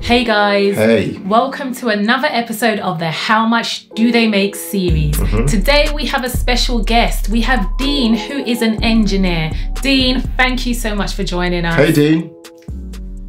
Hey guys, hey. Welcome to another episode of the How Much Do They Make series. Today we have a special guest. We have Dean, who is an engineer. Dean, thank you so much for joining us. Hey Dean.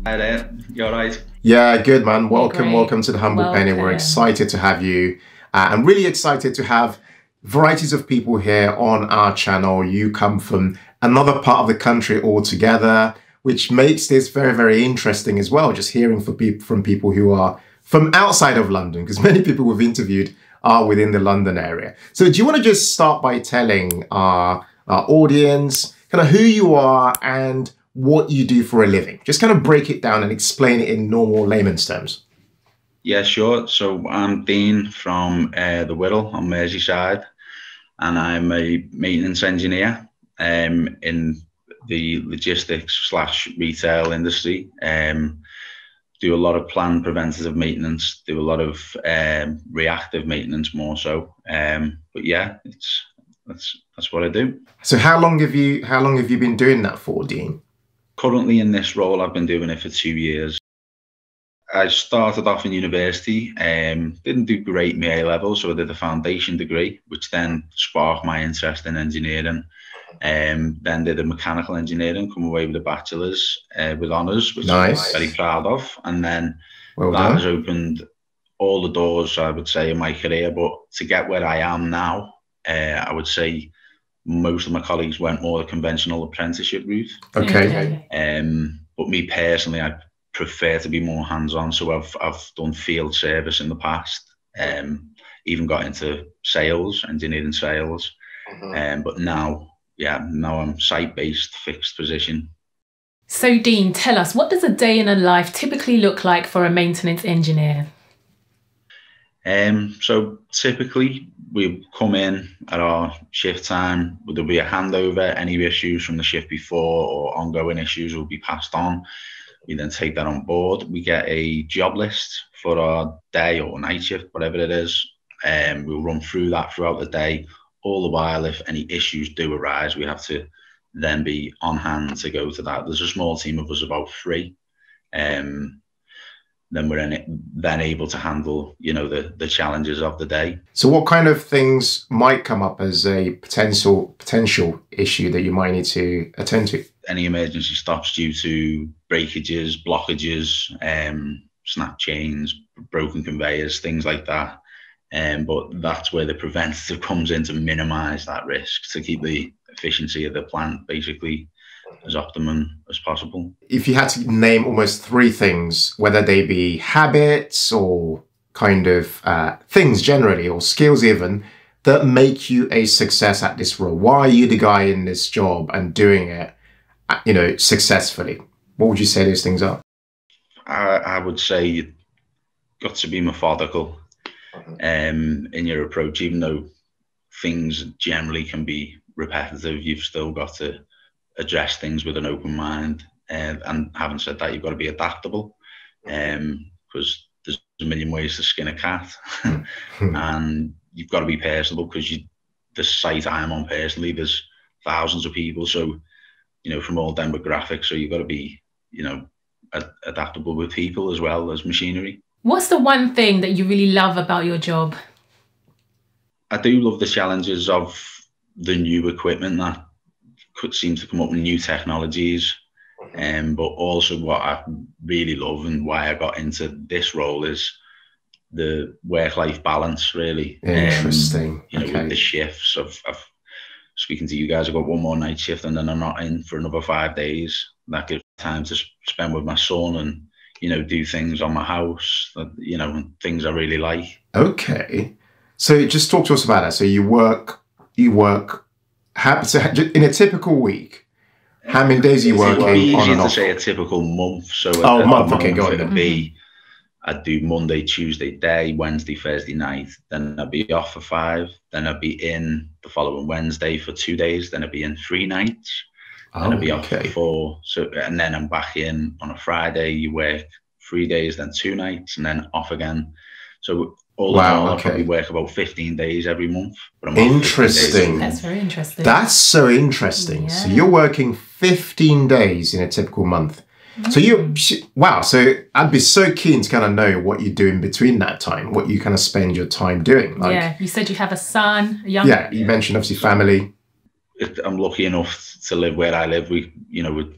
Hi there, you alright? Yeah, good man. Welcome, Great. welcome to the Humble Penny. We're Welcome. excited to have you. I'm really excited to have varieties of people here on our channel. You come from another part of the country altogether, which makes this very, very interesting as well. Just hearing from people who are from outside of London, because many people we've interviewed are within the London area. So do you want to just start by telling our audience kind of who you are and what you do for a living? Just kind of break it down and explain it in normal layman's terms. Yeah, sure. So I'm Dean from the Wirral on Merseyside, and I'm a maintenance engineer in the logistics/retail industry. Do a lot of planned preventative maintenance, do a lot of reactive maintenance more so. But yeah, that's what I do. So how long have you been doing that for, Dean? Currently in this role, I've been doing it for 2 years. I started off in university, didn't do great in my A-level, so I did a foundation degree, which then sparked my interest in engineering. Then did a mechanical engineering, come away with a bachelor's with honours, which Nice. I'm very proud of. And then Well that done. has opened all the doors, I would say, in my career. But to get where I am now, I would say most of my colleagues went more the conventional apprenticeship route. Okay. But me personally, I prefer to be more hands-on. So I've done field service in the past, even got into sales, engineering sales. But now I'm site-based, fixed position. So Dean, tell us, what does a day in a life typically look like for a maintenance engineer? So typically we come in at our shift time. There'll be a handover. Any issues from the shift before or ongoing issues will be passed on. We then take that on board. We get a job list for our day or night shift, whatever it is. We'll run through that throughout the day. All the while, if any issues do arise, we have to then be on hand to go to that. There's a small team of us, about 3. Then we're then able to handle, the challenges of the day. So what kind of things might come up as a potential issue that you might need to attend to? Any emergency stops due to breakages, blockages, snap chains, broken conveyors, things like that. But that's where the preventative comes in to minimise that risk, to keep the efficiency of the plant basically as optimum as possible. If you had to name almost 3 things, whether they be habits or kind of things generally, or skills even, that make you a success at this role, why are you the guy in this job and doing it, successfully? What would you say those things are? I would say you've got to be methodical in your approach. Even though things generally can be repetitive, you've still got to address things with an open mind. And having said that, you've got to be adaptable, because there's a million ways to skin a cat. And you've got to be personable, because the site I'm on personally, there's thousands of people, so from all demographics, so you've got to be adaptable with people as well as machinery. What's the one thing that you really love about your job? I do love the challenges of the new equipment that could seem to come up with new technologies. But also what I really love and why I got into this role is the work-life balance, really. Interesting. Okay. With the shifts of speaking to you guys, I've got one more night shift and then I'm not in for another 5 days. That gives time to spend with my son and, do things on my house, and things I really like. Okay. So just talk to us about that. So you work, so in a typical week, how many days are you working It'd be on easier and to off? say a typical month. So a month, okay, go on it'd then. be, I'd do Monday, Tuesday day, Wednesday, Thursday night. Then I'd be off for 5. Then I'd be in the following Wednesday for 2 days. Then I'd be in 3 nights. Then I'd be off for 4. So, and then I'm back in on a Friday. You work 3 days, then 2 nights, and then off again. So all in all, I probably work about 15 days every month. But I'm interesting. That's very interesting. That's so interesting. Yeah. So you're working 15 days in a typical month. So wow. So I'd be so keen to kind of know what you do in between that time, what you kind of spend your time doing. Like, yeah, you said you have a son, a young. Yeah, you mentioned obviously family. I'm lucky enough to live where I live. We're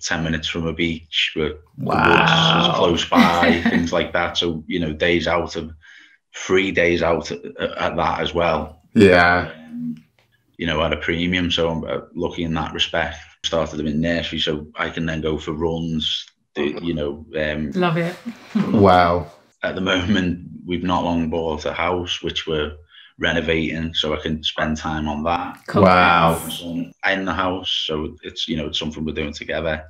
10 minutes from a beach. The woods is close by, things like that. So, days out, 3 days out at that as well. Yeah. At a premium. So I'm lucky in that respect. Started them in nursery, so I can then go for runs. Love it. Wow. At the moment, we've not long bought a house, which we're renovating, so I can spend time on that. Cool. Wow. In the house, so it's it's something we're doing together.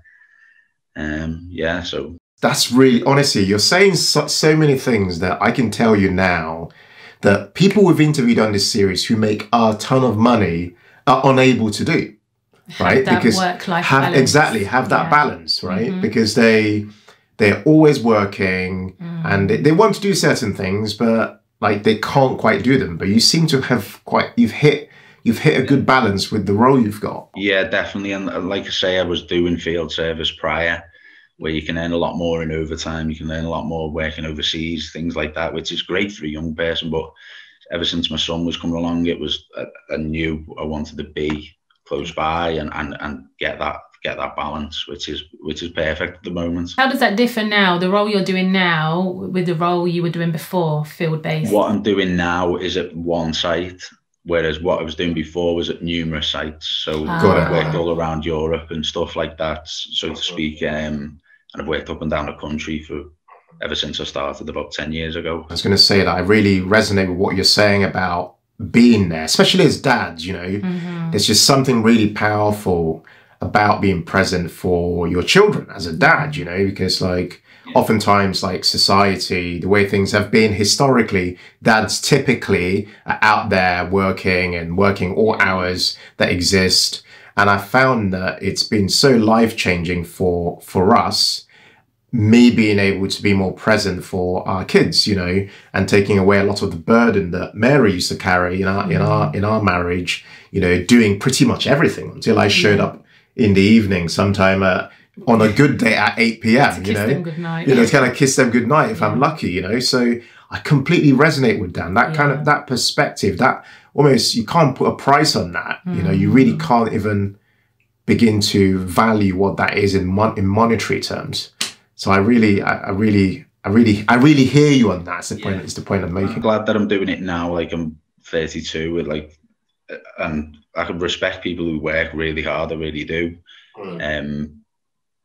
So that's really, honestly, you're saying so many things that I can tell you now that people we've interviewed on this series who make a ton of money are unable to do, right? That because work-life balance. Exactly, have that balance, right? Because they're always working and they want to do certain things, but like they can't quite do them. But you seem to have you've hit a good balance with the role you've got. Yeah, definitely. And like I say, I was doing field service prior, where you can earn a lot more in overtime. You can earn a lot more working overseas, things like that, which is great for a young person. But ever since my son was coming along, I knew I wanted to be close by and get that balance, which is perfect at the moment. How does that differ now? The role you're doing now with the role you were doing before, field-based? What I'm doing now is at one site, whereas what I was doing before was at numerous sites. So I worked all around Europe and stuff like that, so to speak. And I've worked up and down the country ever since I started about 10 years ago. I was going to say that I really resonate with what you're saying about being there, especially as dads, There's just something really powerful about being present for your children as a dad, because oftentimes like society, the way things have been historically, dads typically are out there working all hours that exist. And I found that it's been so life-changing for us, me being able to be more present for our kids, and taking away a lot of the burden that Mary used to carry in our marriage, doing pretty much everything until I showed up in the evening sometime on a good day at 8 p.m. Kiss them goodnight. To kind of kiss them goodnight if I'm lucky, So I completely resonate with Dan. That kind of that perspective, that almost you can't put a price on that. You really can't even begin to value what that is in monetary terms. So I really hear you on that. It's the point I'm making. I'm glad that I'm doing it now. Like I'm 32 with and I can respect people who work really hard. I really do.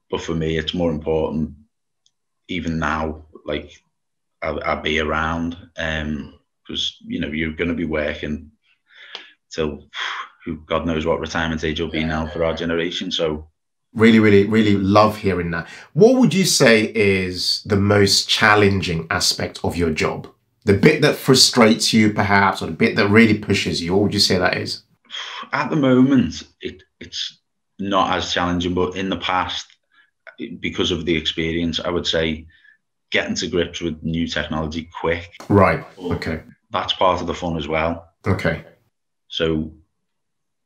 But for me, it's more important, even now, I'll be around, because, you're going to be working till God knows what retirement age will be now for our generation. So really, really, really love hearing that. What would you say is the most challenging aspect of your job? The bit that frustrates you, perhaps, or the bit that really pushes you? What would you say that is? At the moment, it's not as challenging, but in the past, because of the experience, I would say getting to grips with new technology quick. Right. Okay. That's part of the fun as well. Okay. So,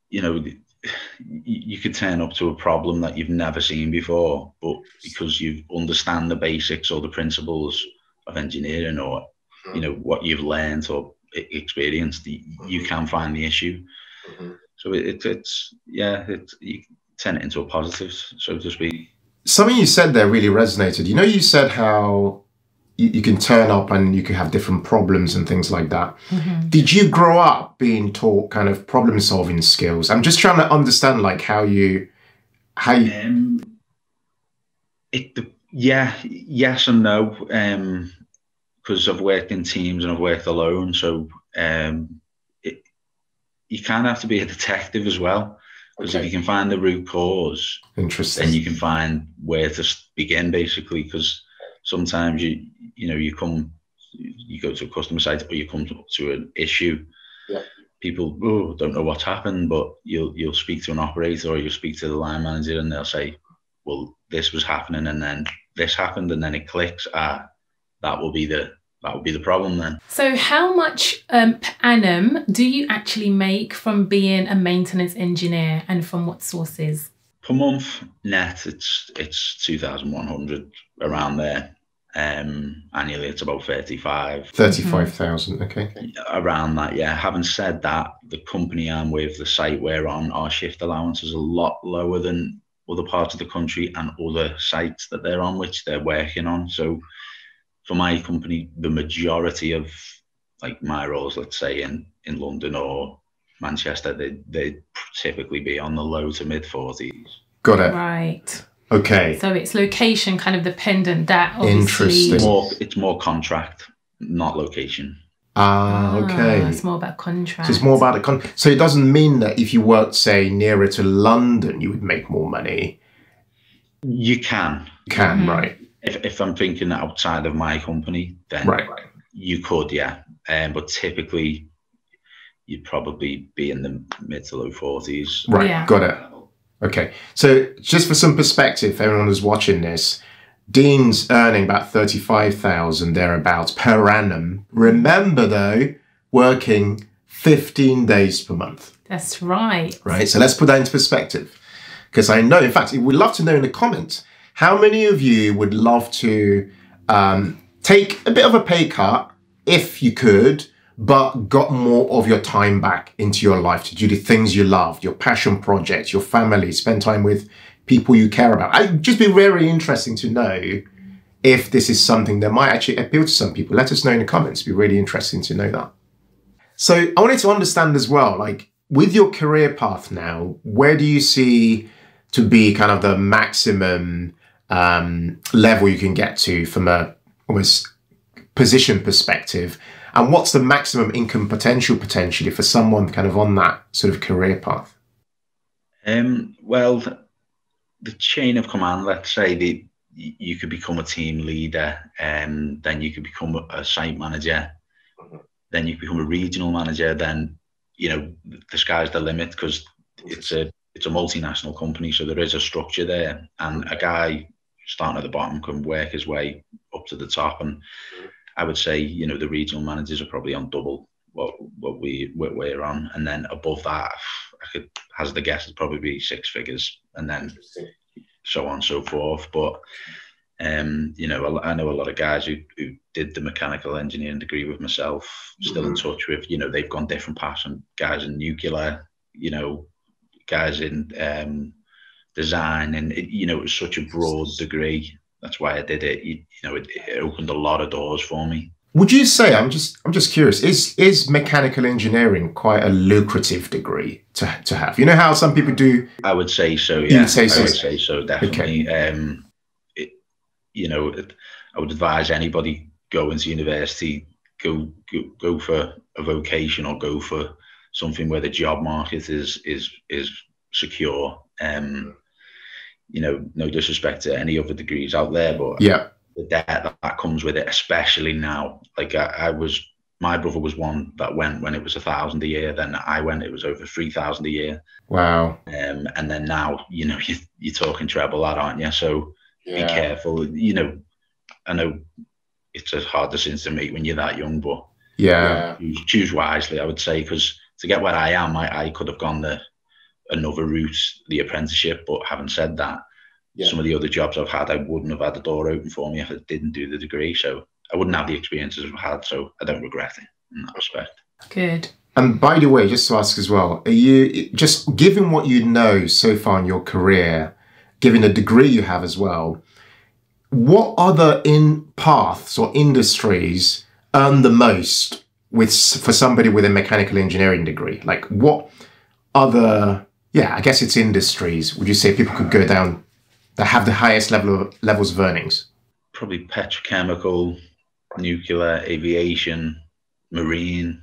you could turn up to a problem that you've never seen before, but because you understand the basics or the principles of engineering, or what you've learned or experienced, you can find the issue. So you turn it into a positive, so to speak. Something you said there really resonated. You said how you can turn up and you can have different problems and things like that. Did you grow up being taught kind of problem solving skills? I'm just trying to understand yes and no, because I've worked in teams and I've worked alone, so you kind of have to be a detective as well, because if you can find the root cause, interesting, then you can find where to begin, basically. Because sometimes you go to a customer site or you come to an issue, people don't know what's happened, but you'll speak to an operator or you'll speak to the line manager and they'll say, well, this was happening and then this happened, and then it clicks. That will be the problem then. So how much per annum do you actually make from being a maintenance engineer, and from what sources? Per month net, it's 2,100 around there. Annually, it's about 35,000. Okay. Around that, yeah. Having said that, the company I'm with, the site we're on, our shift allowance is a lot lower than other parts of the country and other sites that they're on, which they're working on. So for my company, the majority of like my roles, let's say in London or Manchester, they typically be on the low to mid 40s. Got it. Right. Okay. So it's location kind of dependent. That obviously interesting. It's more contract, not location. Okay. It's more about contract. So it's more about the so it doesn't mean that if you worked, say, nearer to London, you would make more money. You can. Right. If I'm thinking outside of my company, then you could, yeah. But typically, you'd probably be in the mid to low 40s. Right. Yeah. Got it. Okay. So just for some perspective, everyone who's watching this, Dean's earning about 35,000 thereabouts per annum. Remember, though, working 15 days per month. That's right. Right. So let's put that into perspective. Because I know, in fact, we'd love to know in the comments, how many of you would love to take a bit of a pay cut if you could, but got more of your time back into your life to do the things you loved, your passion projects, your family, spend time with people you care about. It'd just be very interesting to know if this is something that might actually appeal to some people. Let us know in the comments. It'd be really interesting to know that. So I wanted to understand as well, like with your career path now, where do you see to be kind of the maximum level you can get to from a almost position perspective? And what's the maximum income potentially for someone kind of on that sort of career path? Well, the chain of command, let's say you could become a team leader, and then you could become a site manager, then you become a regional manager, then, you know, the sky's the limit because it's a multinational company. So there is a structure there, and a guy starting at the bottom can work his way up to the top. And I would say, you know, the regional managers are probably on double what we're on, and then above that, I could hazard a guess, it'd probably be six figures, and then so on and so forth. But you know, I know a lot of guys who did the mechanical engineering degree with myself, still in touch with. You know, they've gone different paths, and guys in nuclear, you know, guys in design, and you know, it was such a broad degree. That's why I did it. You know, it opened a lot of doors for me. Would you say, I'm just curious, is mechanical engineering quite a lucrative degree to have? You know how some people do? I would say so, yeah. I would say so, definitely. Okay. You know, I would advise anybody going to university, go for a vocation or go for something where the job market is secure. You know, no disrespect to any other degrees out there, but yeah, the debt that comes with it, especially now. Like my brother was one that went when it was 1,000 a year. Then I went, it was over 3,000 a year. Wow. And then now, you know, you're talking treble that, aren't you? So be careful. You know, I know it's a hard decision to make when you're that young, but choose wisely, I would say, because to get where I am, I could have gone another route, the apprenticeship. But having said that, some of the other jobs I've had, I wouldn't have had the door open for me if I didn't do the degree. So I wouldn't have the experiences I've had. So I don't regret it in that respect. Good. And by the way, just to ask as well, are you, just given what you know so far in your career, given the degree you have as well, what other paths or industries earn the most for somebody with a mechanical engineering degree? Like what other, I guess it's industries, would you say people could go down that have the highest levels of earnings? Probably petrochemical, nuclear, aviation, marine.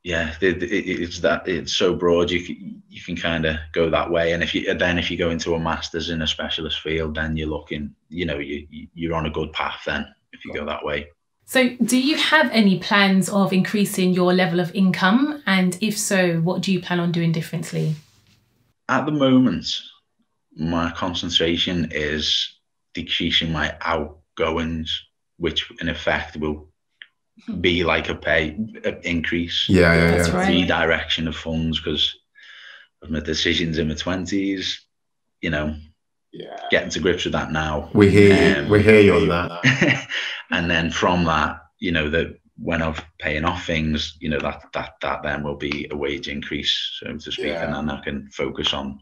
It's so broad. You can kind of go that way, and if you go into a master's in a specialist field, then you're looking, you know, you're on a good path then if you go that way. So do you have any plans of increasing your level of income? And if so, what do you plan on doing differently? At the moment, my concentration is decreasing my outgoings, which in effect will be like a pay increase. That's right. Redirection of funds, because of my decisions in my 20s, you know, getting to grips with that now. We hear you on that. And then from that, you know, that when I'm paying off things, you know, that then will be a wage increase, so to speak, and then I can focus on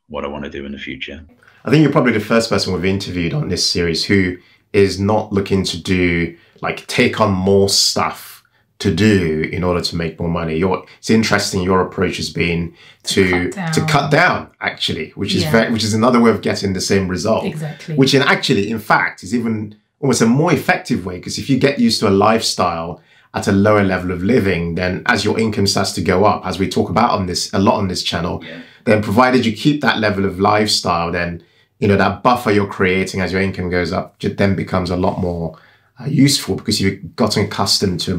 what I want to do in the future. I think you're probably the first person we've interviewed on this series who is not looking to do, like, take on more stuff to do in order to make more money. It's interesting, your approach has been to cut down, actually, which is another way of getting the same result. Exactly. Which in fact is even almost a more effective way, because if you get used to a lifestyle at a lower level of living, then as your income starts to go up, as we talk about a lot on this channel, then provided you keep that level of lifestyle, then, you know, that buffer you're creating as your income goes up then becomes a lot more useful, because you've gotten accustomed to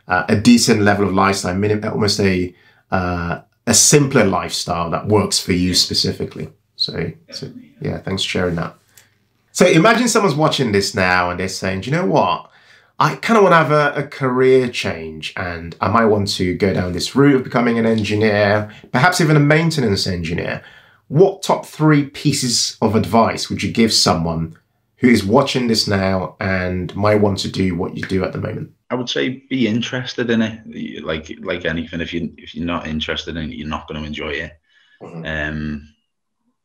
a decent level of lifestyle, almost a simpler lifestyle that works for you specifically. So yeah, thanks for sharing that. So imagine someone's watching this now and they're saying, do you know what? I kind of want to have a career change, and I might want to go down this route of becoming an engineer, perhaps even a maintenance engineer. What top 3 pieces of advice would you give someone who is watching this now and might want to do what you do at the moment? I would say be interested in it. Like anything, if you're not interested in it, you're not going to enjoy it. And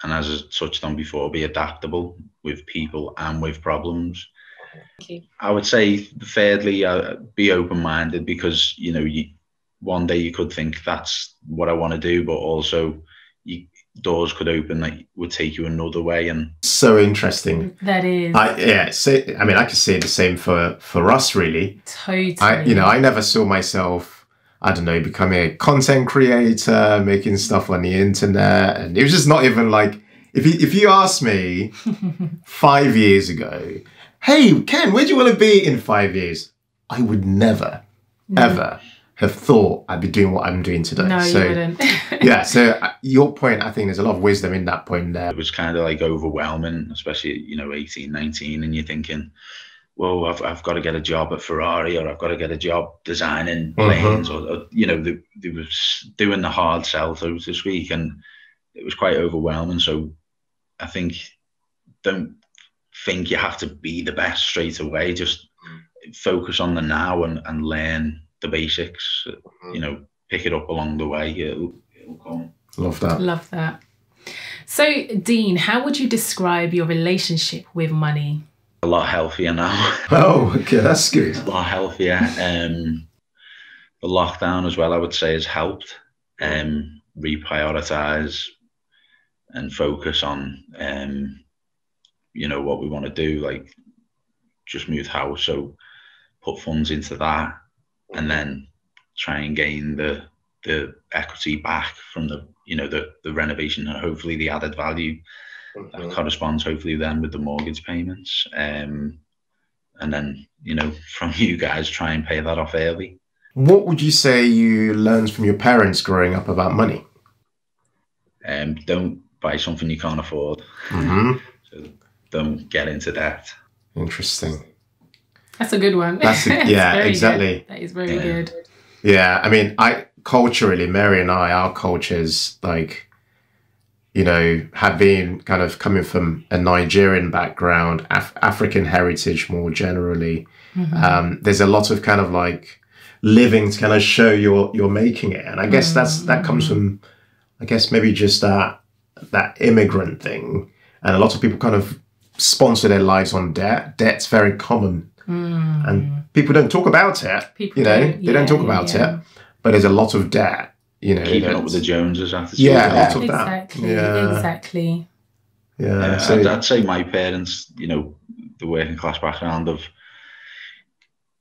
as I touched on before, be adaptable with people and with problems. I would say, thirdly, be open-minded, because, you know, one day you could think that's what I want to do, but also doors could open that would take you another way. And so interesting. That is. I could say the same for us, really. Totally. I never saw myself, I don't know, becoming a content creator, making stuff on the internet. And it was just not even like, if you asked me 5 years ago, hey, Ken, where do you want to be in 5 years? I would never, ever have thought I'd be doing what I'm doing today. No, so, you wouldn't. Yeah, so your point, I think there's a lot of wisdom in that point there. It was kind of like overwhelming, especially, you know, 18, 19, and you're thinking, well, I've got to get a job at Ferrari, or I've got to get a job designing planes, or you know, they was doing the hard sell, so to speak, and it was quite overwhelming. So I think, don't think you have to be the best straight away. Just focus on the now and learn the basics. You know, pick it up along the way. It'll come. Love that. Love that. So, Dean, how would you describe your relationship with money? A lot healthier now. Oh, okay, that's good. A lot healthier. The lockdown as well, I would say, has helped reprioritize and focus on you know, what we want to do, like just moved house, so put funds into that, and then try and gain the equity back from the, you know, the renovation, and hopefully the added value that corresponds hopefully then with the mortgage payments, and then, you know, from you guys, try and pay that off early. What would you say you learned from your parents growing up about money? Don't buy something you can't afford. So don't get into debt. Interesting. That's a good one. Yeah, exactly. Good. That is very good. Yeah, I mean, culturally, Mary and our cultures, like, you know, have been kind of coming from a Nigerian background, African heritage more generally. There's a lot of kind of like living to kind of show you're making it, and I guess that comes from, I guess, maybe just that immigrant thing, and a lot of people kind of sponsor their lives on debt. Debt's very common, and people don't talk about it. They don't talk about it, but there's a lot of debt. You know, keeping up with the Joneses. Lots of that. Exactly. Yeah. So I'd say my parents, you know, the working class background of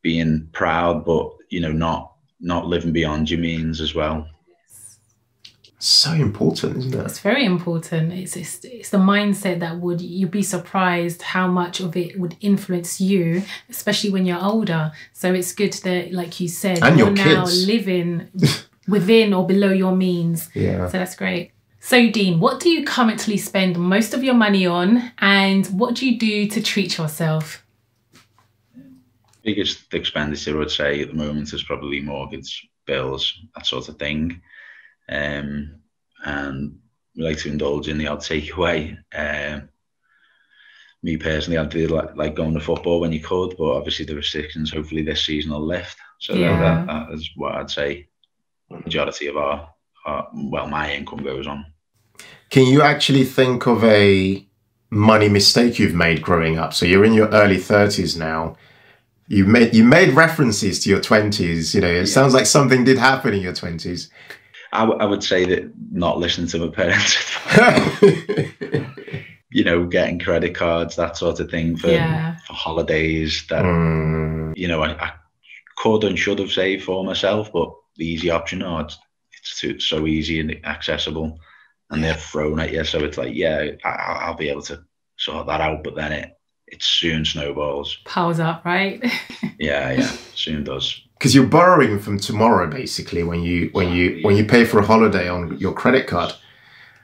being proud, but, you know, not living beyond your means as well. So important, isn't it? It's very important. It's the mindset that you'd be surprised how much of it would influence you, especially when you're older. So it's good that, like you said, and you're your now kids. living within or below your means. Yeah. So that's great. So Dean, what do you currently spend most of your money on, and what do you do to treat yourself? Biggest expenditure, I would say, at the moment is probably mortgage, bills, that sort of thing. And and we like to indulge in the odd takeaway. Me personally, I did like going to football when you could, but obviously the restrictions, hopefully this season will lift. So that is what I'd say the majority of my income goes on. Can you actually think of a money mistake you've made growing up? So you're in your early 30s now. You made references to your 20s. You know, it sounds like something did happen in your 20s. I would say that not listening to my parents. You know, getting credit cards, that sort of thing for holidays that, you know, I could and should have saved for myself, but the easy option, it's so easy and accessible, and they're thrown at you. So it's like, I'll be able to sort that out, but then it soon snowballs. Piles up, right? Yeah, soon does. Because you're borrowing from tomorrow, basically, when you pay for a holiday on your credit card.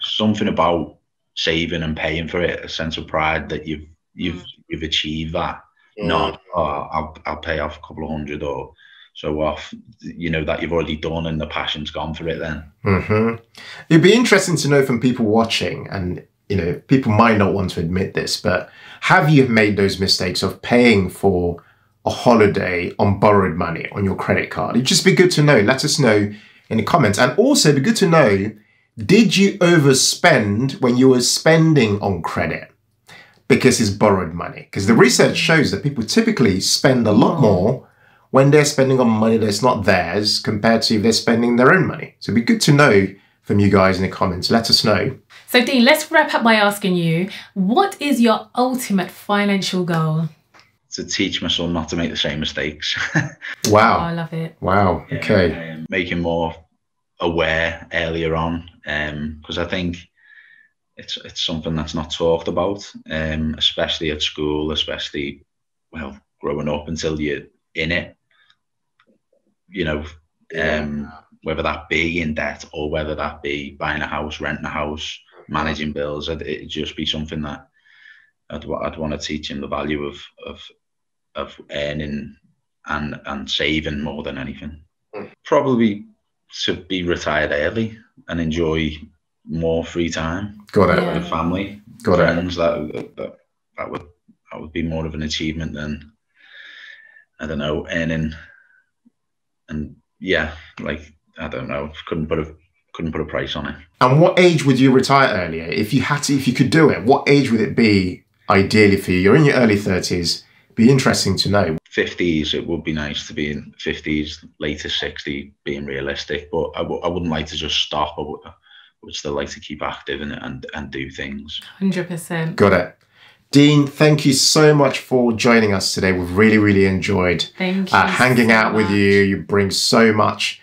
Something about saving and paying for it, a sense of pride that you've achieved that. Not I'll pay off a couple of hundred or so off, you know, that you've already done and the passion's gone for it then. It'd be interesting to know from people watching, and you know, people might not want to admit this, but have you made those mistakes of paying for a holiday on borrowed money on your credit card? It'd just be good to know. Let us know in the comments. And also it'd be good to know, did you overspend when you were spending on credit because it's borrowed money? Because the research shows that people typically spend a lot more when they're spending on money that's not theirs compared to if they're spending their own money. So it'd be good to know from you guys in the comments. Let us know. So Dean, let's wrap up by asking you, what is your ultimate financial goal? To teach my son not to make the same mistakes. Wow. Oh, I love it. Wow. Okay. Making more aware earlier on, because I think it's something that's not talked about, especially at school, especially, well, growing up until you're in it, you know, whether that be in debt or whether that be buying a house, renting a house, managing bills. It'd just be something that I'd want to teach him the value of earning and saving more than anything. Probably to be retired early and enjoy more free time. Got it. With family, got friends. That would be more of an achievement than, I don't know, earning. And like, I don't know, couldn't put a price on it. And what age would you retire earlier? If you could do it, what age would it be ideally for you? You're in your early 30s. Be interesting to know. 50s, it would be nice to be in 50s, latest 60, being realistic. But I wouldn't like to just stop. I would still like to keep active and do things. 100%. Got it. Dean, thank you so much for joining us today. We've really, really enjoyed hanging out with you. You bring so much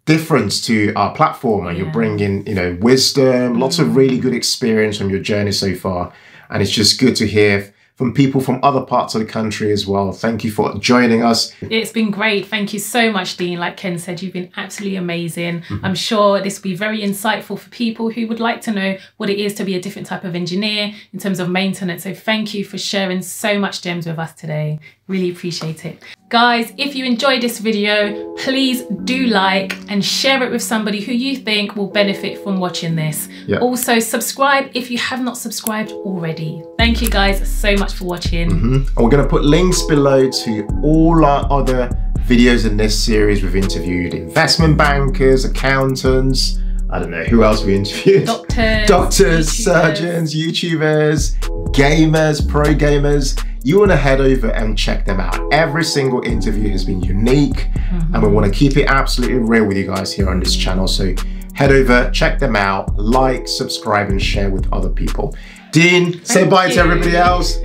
difference to our platform, and you're bringing, you know, wisdom, lots of really good experience from your journey so far. And it's just good to hear from people from other parts of the country as well. Thank you for joining us. It's been great. Thank you so much, Dean. Like Ken said, you've been absolutely amazing. I'm sure this will be very insightful for people who would like to know what it is to be a different type of engineer in terms of maintenance. So thank you for sharing so much gems with us today. Really appreciate it. Guys, if you enjoyed this video, please do like and share it with somebody who you think will benefit from watching this. Also, subscribe if you have not subscribed already. Thank you guys so much for watching. And we're going to put links below to all our other videos in this series. We've interviewed investment bankers, accountants, I don't know who else we interviewed. Doctors, surgeons, YouTubers, gamers, pro gamers. You want to head over and check them out. Every single interview has been unique, and we want to keep it absolutely real with you guys here on this channel. So head over, check them out, like, subscribe, and share with other people. Dean, say bye to everybody else.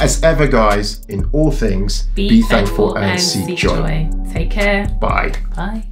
As ever, guys, in all things, be thankful and seek joy. Take care. Bye. Bye.